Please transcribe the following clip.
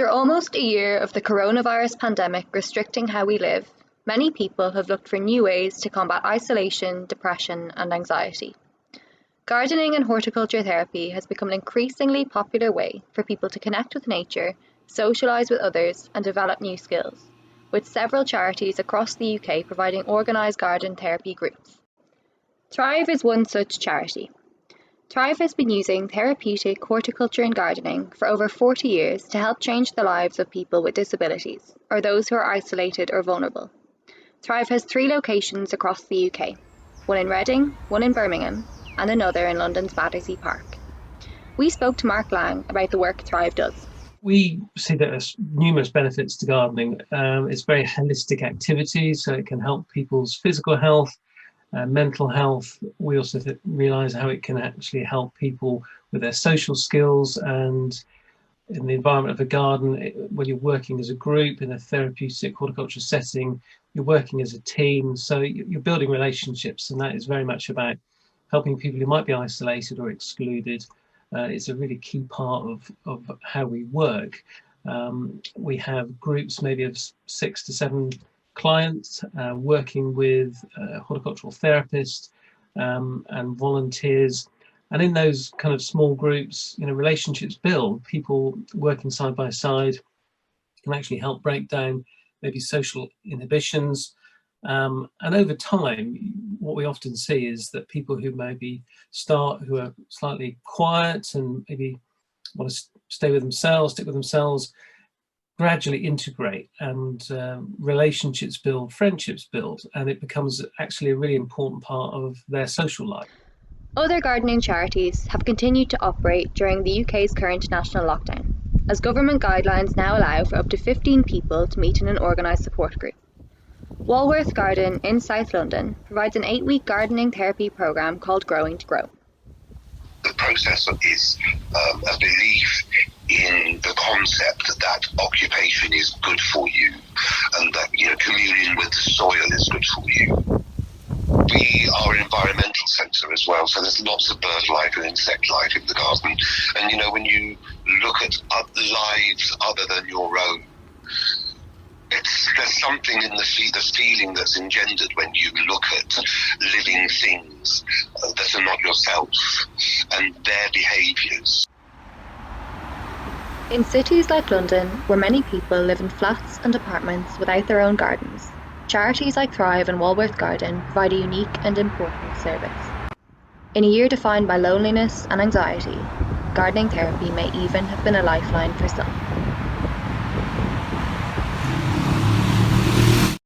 After almost a year of the coronavirus pandemic restricting how we live, many people have looked for new ways to combat isolation, depression, and anxiety. Gardening and horticulture therapy has become an increasingly popular way for people to connect with nature, socialise with others, and develop new skills, with several charities across the UK providing organised garden therapy groups. Thrive is one such charity. Thrive has been using therapeutic horticulture and gardening for over 40 years to help change the lives of people with disabilities, or those who are isolated or vulnerable. Thrive has 3 locations across the UK, one in Reading, one in Birmingham, and another in London's Battersea Park. We spoke to Mark Lang about the work Thrive does. We see that there's numerous benefits to gardening. It's very holistic activity, so it can help people's physical health, mental health. We also realise how it can actually help people with their social skills, and in the environment of a garden, when you're working as a group in a therapeutic horticulture setting, you're working as a team, so you're building relationships, and that is very much about helping people who might be isolated or excluded. It's a really key part of how we work. We have groups maybe of 6 to 7 clients working with horticultural therapists and volunteers. And in those kind of small groups, relationships build. People working side by side can actually help break down maybe social inhibitions. And over time, what we often see is that people who maybe who are slightly quiet and maybe want to stick with themselves, gradually integrate, and relationships build, friendships build, and it becomes actually a really important part of their social life. Other gardening charities have continued to operate during the UK's current national lockdown, as government guidelines now allow for up to 15 people to meet in an organised support group. Walworth Garden in South London provides an 8-week gardening therapy programme called Growing to Grow. The process is a belief in the concept that occupation is good for you, and that communion with the soil is good for you. We are an environmental centre as well, so there's lots of bird life and insect life in the garden. And when you look at lives other than your own, there's something in the feeling that's engendered when you look at living things that are not yourself and their behaviours. In cities like London, where many people live in flats and apartments without their own gardens, charities like Thrive and Walworth Garden provide a unique and important service. In a year defined by loneliness and anxiety, gardening therapy may even have been a lifeline for some.